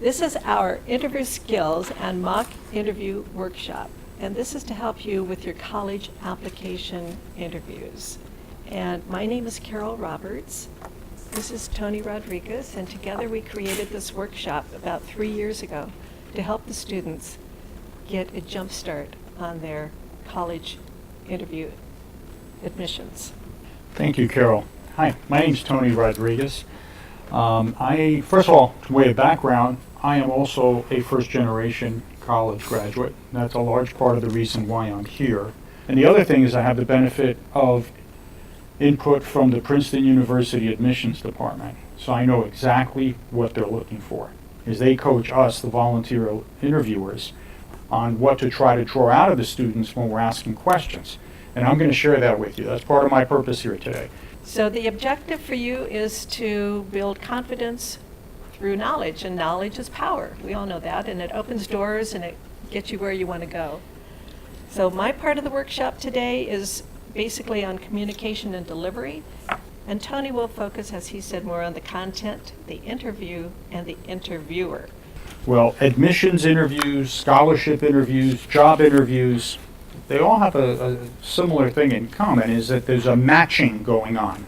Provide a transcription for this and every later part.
This is our interview skills and mock interview workshop, and this is to help you with your college application interviews. And my name is Carol Roberts. This is Tony Rodriguez, and together we created this workshop about 3 years ago to help the students get a jump start on their college interview admissions. Thank you, Carol. Hi, my name is Tony Rodriguez. First of all, way of background, I am also a first-generation college graduate. That's a large part of the reason why I'm here. And the other thing is I have the benefit of input from the Princeton University Admissions Department. So I know exactly what they're looking for, is they coach us, the volunteer interviewers, on what to try to draw out of the students when we're asking questions. And I'm going to share that with you. That's part of my purpose here today. So the objective for you is to build confidence through knowledge, and knowledge is power. We all know that, and it opens doors and it gets you where you want to go. So my part of the workshop today is basically on communication and delivery, and Tony will focus, as he said, more on the content, the interview, and the interviewer. Well, admissions interviews, scholarship interviews, job interviews, they all have a similar thing in common, is that there's a matching going on.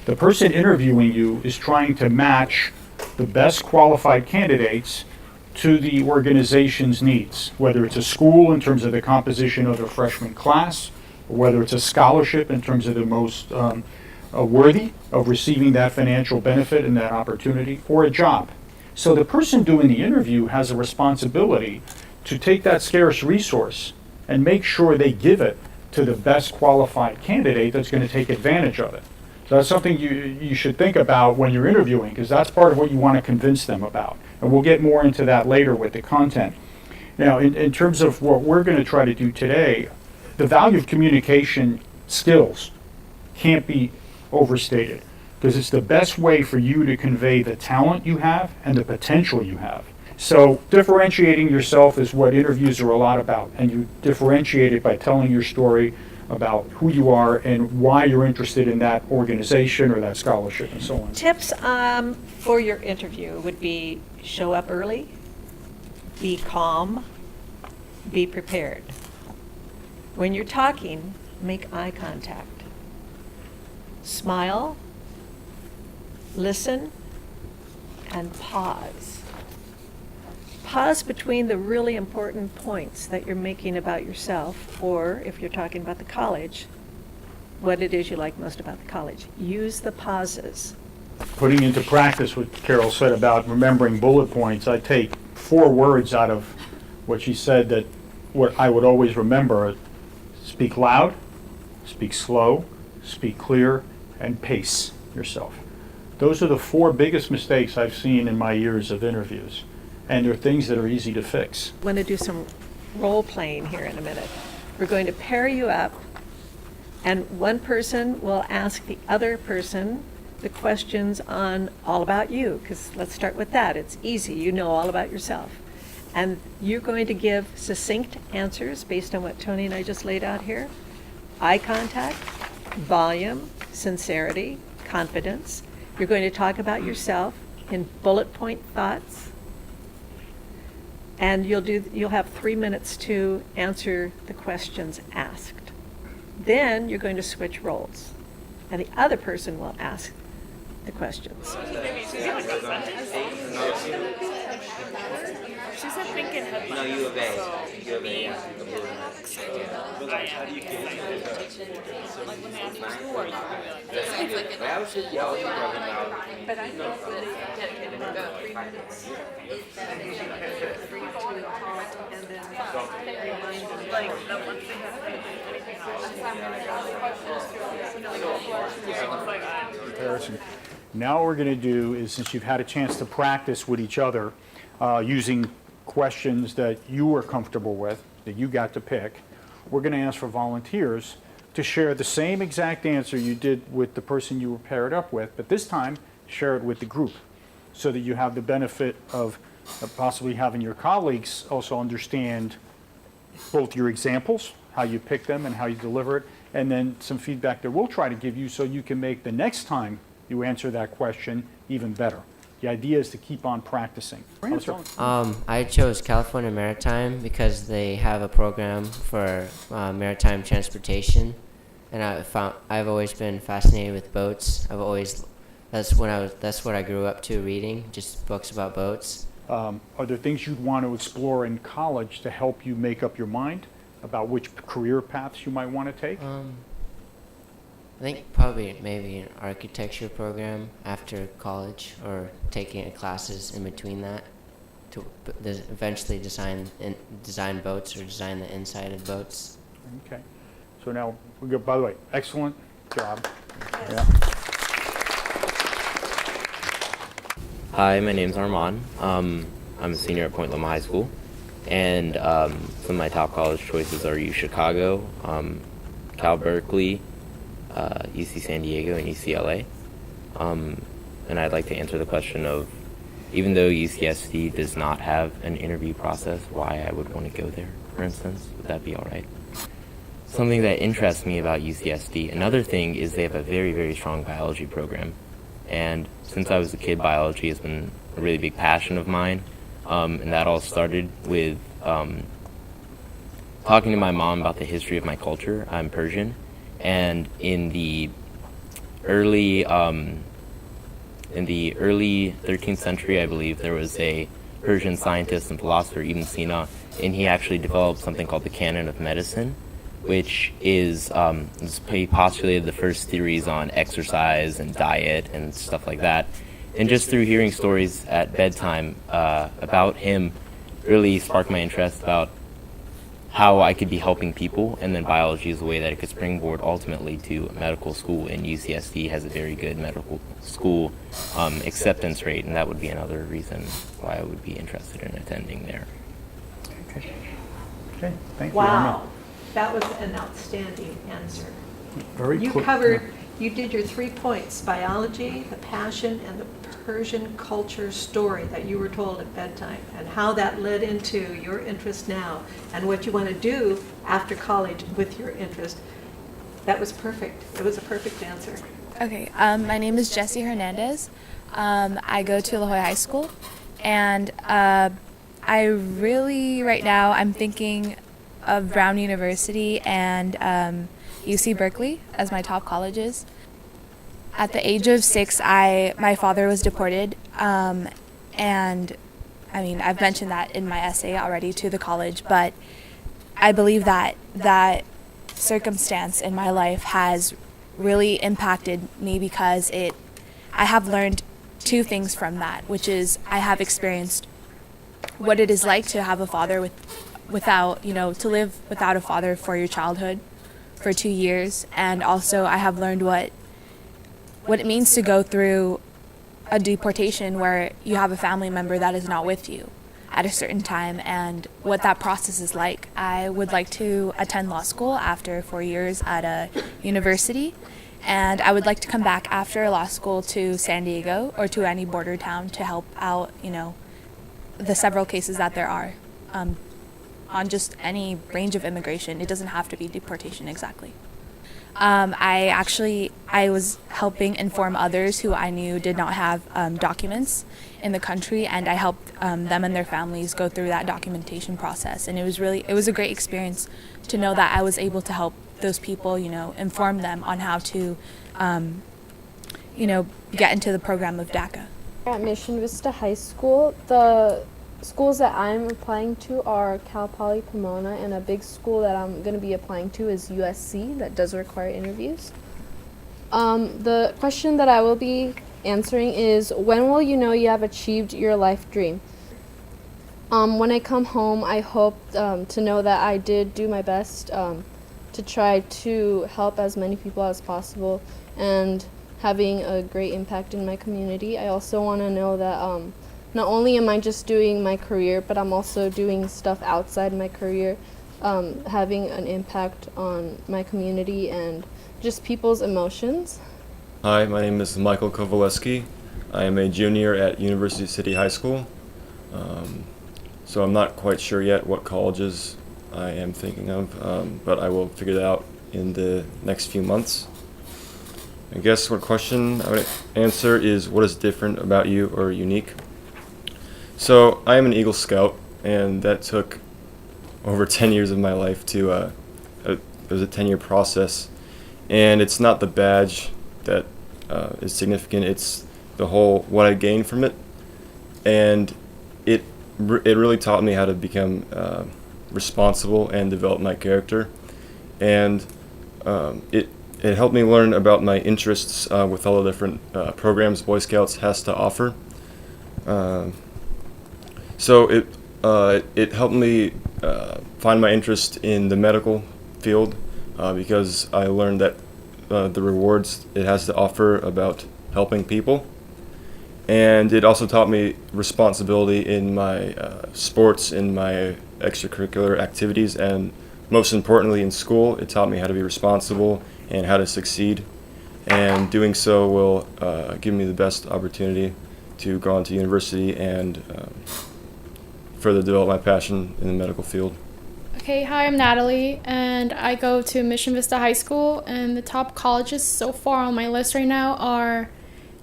The person interviewing you is trying to match the best qualified candidates to the organization's needs, whether it's a school in terms of the composition of the freshman class, or whether it's a scholarship in terms of the most worthy of receiving that financial benefit and that opportunity, or a job. So the person doing the interview has a responsibility to take that scarce resource and make sure they give it to the best qualified candidate that's going to take advantage of it. So that's something you should think about when you're interviewing, because that's part of what you want to convince them about. And we'll get more into that later with the content. Now, in terms of what we're going to try to do today, the value of communication skills can't be overstated, because it's the best way for you to convey the talent you have and the potential you have. So differentiating yourself is what interviews are a lot about, and you differentiate it by telling your story about who you are and why you're interested in that organization or that scholarship and so on. Tips for your interview would be show up early, be calm, be prepared. When you're talking, make eye contact. Smile, listen, and pause. Pause between the really important points that you're making about yourself, or if you're talking about the college, what it is you like most about the college. Use the pauses. Putting into practice what Carol said about remembering bullet points, I take 4 words out of what she said that what I would always remember: speak loud, speak slow, speak clear, and pace yourself. Those are the 4 biggest mistakes I've seen in my years of interviews. And they're things that are easy to fix. I'm going to do some role playing here in a minute. We're going to pair you up, and one person will ask the other person the questions on all about you, because let's start with that. It's easy. You know all about yourself. And you're going to give succinct answers based on what Tony and I just laid out here. Eye contact, volume, sincerity, confidence. You're going to talk about yourself in bullet point thoughts. And you'll have 3 minutes to answer the questions asked. Then you're going to switch roles, and the other person will ask the questions. She said pink and headlights. No, U of A. U of A, yeah. Like when they ask you school, or you can be like, I was just talking about. But I know that it's dedicated about 3 minutes. And then remind them, like, that once they have Comparison. Now what we're going to do is, since you've had a chance to practice with each other, using questions that you were comfortable with, that you got to pick, we're going to ask for volunteers to share the same exact answer you did with the person you were paired up with, but this time share it with the group, so that you have the benefit of possibly having your colleagues also understand both your examples, how you pick them and how you deliver it, and then some feedback that we'll try to give you so you can make the next time you answer that question even better. The idea is to keep on practicing. Answer. I chose California Maritime because they have a program for maritime transportation, and I've always been fascinated with boats. That's what I grew up to reading, just books about boats. Are there things you'd want to explore in college to help you make up your mind about which career paths you might want to take? I think probably maybe an architecture program after college, or taking classes in between that to eventually design boats or design the inside of boats. Okay. So now, we go. By the way, excellent job. Yeah. Hi, my name's Armand. I'm a senior at Point Loma High School, and some of my top college choices are U Chicago, Cal Berkeley, UC San Diego, and UCLA. And I'd like to answer the question of, even though UCSD does not have an interview process, why I would want to go there, for instance. Would that be all right? Something that interests me about UCSD, another thing is they have a very, very strong biology program. And since I was a kid, biology has been a really big passion of mine. And that all started with talking to my mom about the history of my culture. I'm Persian. And in the early 13th century, I believe, there was a Persian scientist and philosopher, Ibn Sina, and he actually developed something called the canon of medicine, which is he postulated the first theories on exercise and diet and stuff like that. And just through hearing stories at bedtime about him really sparked my interest about how I could be helping people, and then biology is a way that it could springboard ultimately to medical school, and UCSD has a very good medical school acceptance rate, and that would be another reason why I would be interested in attending there. Okay. Okay. Thank you. Wow, that was an outstanding answer. Very You quick. covered, you did your 3 points: biology, the passion, and the Persian culture story that you were told at bedtime, and how that led into your interest now, and what you want to do after college with your interest. That was perfect. It was a perfect answer. Okay, my name is Jessie Hernandez. I go to La Jolla High School, and I really, right now, I'm thinking of Brown University and UC Berkeley as my top colleges. At the age of 6, my father was deported, and I mean, I've mentioned that in my essay already to the college, but I believe that that circumstance in my life has really impacted me because I have learned 2 things from that, which is I have experienced what it is like to have a father without, to live without a father for your childhood for 2 years, and also I have learned what it means to go through a deportation where you have a family member that is not with you at a certain time, and what that process is like. I would like to attend law school after 4 years at a university, and I would like to come back after law school to San Diego or to any border town to help out, the several cases that there are on just any range of immigration. It doesn't have to be deportation exactly. I was helping inform others who I knew did not have documents in the country, and I helped them and their families go through that documentation process. And it was a great experience to know that I was able to help those people, inform them on how to, get into the program of DACA. At Mission Vista High School, the schools that I'm applying to are Cal Poly Pomona, and a big school that I'm going to be applying to is USC, that does require interviews. The question that I will be answering is, when will you know you have achieved your life dream? When I come home, I hope to know that I did do my best to try to help as many people as possible and having a great impact in my community. I also want to know that not only am I just doing my career, but I'm also doing stuff outside my career, having an impact on my community and just people's emotions. Hi, my name is Michael Kowaleski. I am a junior at University City High School. So I'm not quite sure yet what colleges I am thinking of, but I will figure that out in the next few months. I guess what question I would answer is, what is different about you or unique? So I am an Eagle Scout, and that took over 10 years of my life to, it was a 10-year process. And it's not the badge that is significant, it's the whole, what I gained from it. And it really taught me how to become responsible and develop my character. And it helped me learn about my interests with all the different programs Boy Scouts has to offer. So it helped me find my interest in the medical field because I learned that the rewards it has to offer about helping people. And it also taught me responsibility in my sports, in my extracurricular activities, and most importantly in school, it taught me how to be responsible and how to succeed. And doing so will give me the best opportunity to go on to university and further develop my passion in the medical field. Okay, hi, I'm Natalie, and I go to Mission Vista High School, and the top colleges so far on my list right now are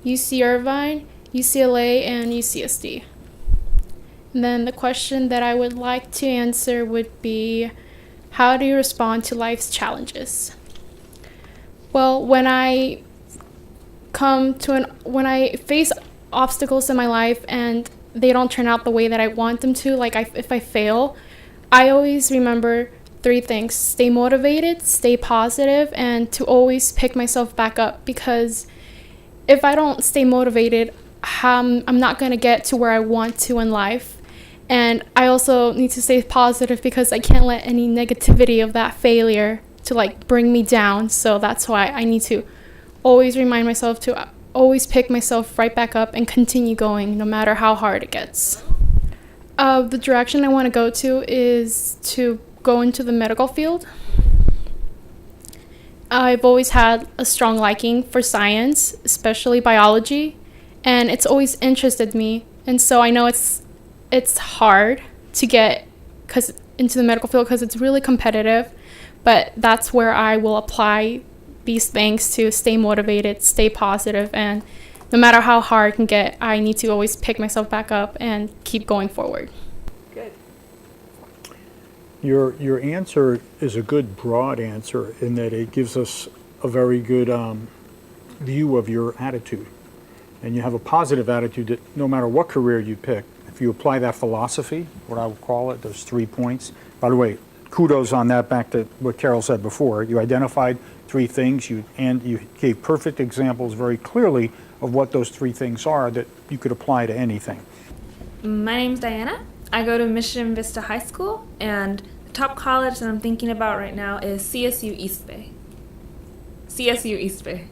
UC Irvine, UCLA, and UCSD. And then the question that I would like to answer would be, how do you respond to life's challenges? Well, when I face obstacles in my life and they don't turn out the way that I want them to, like if I fail, I always remember 3 things: stay motivated, stay positive, and to always pick myself back up, because if I don't stay motivated, I'm not going to get to where I want to in life. And I also need to stay positive because I can't let any negativity of that failure to bring me down. So that's why I need to always remind myself to always pick myself right back up and continue going no matter how hard it gets. The direction I want to go to is to go into the medical field. I've always had a strong liking for science, especially biology, and it's always interested me. And so I know it's hard to get into the medical field because it's really competitive, but that's where I will apply these things to stay motivated, stay positive, and no matter how hard it can get, I need to always pick myself back up and keep going forward. Good. Your answer is a good broad answer in that it gives us a very good view of your attitude. And you have a positive attitude that no matter what career you pick, if you apply that philosophy, what I would call it, those 3 points. By the way, kudos on that, back to what Carol said before. You identified 3 things, and you gave perfect examples very clearly of what those 3 things are that you could apply to anything. My name's Diana. I go to Mission Vista High School, and the top college that I'm thinking about right now is CSU East Bay. CSU East Bay.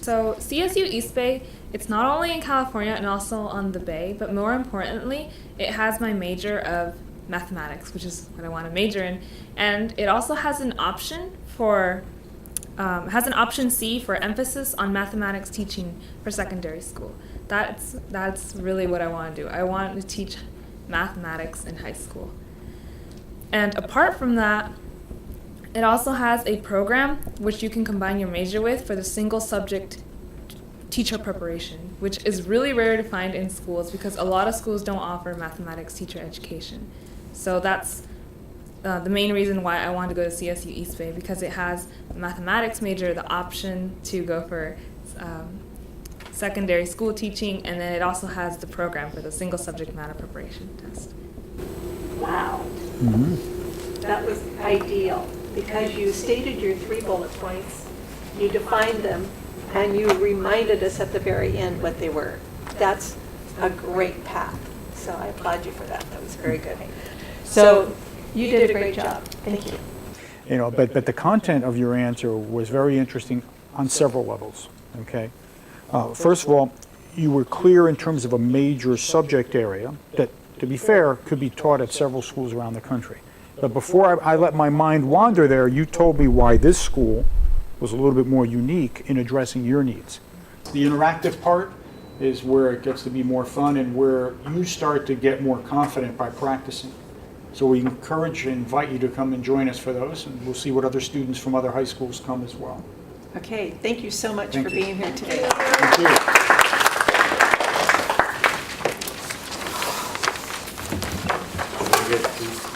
So CSU East Bay, it's not only in California and also on the Bay, but more importantly, it has my major of mathematics, which is what I want to major in, and it also has an option for has an option C for emphasis on mathematics teaching for secondary school. That's really what I want to do. I want to teach mathematics in high school. And apart from that, it also has a program which you can combine your major with for the single subject teacher preparation, which is really rare to find in schools because a lot of schools don't offer mathematics teacher education. So that's the main reason why I wanted to go to CSU East Bay, because it has a mathematics major, the option to go for secondary school teaching, and then it also has the program for the single subject matter preparation test. Wow. Mm-hmm. That was ideal, because you stated your 3 bullet points, you defined them, and you reminded us at the very end what they were. That's a great path. So I applaud you for that. That was very good. So you did a great job. Thank you. You know, but the content of your answer was very interesting on several levels, okay? First of all, you were clear in terms of a major subject area that, to be fair, could be taught at several schools around the country. But before I let my mind wander there, you told me why this school was a little bit more unique in addressing your needs. The interactive part is where it gets to be more fun and where you start to get more confident by practicing. So we encourage and invite you to come and join us for those, and we'll see what other students from other high schools come as well. Okay, thank you so much Thank for you. being here today. Thank you.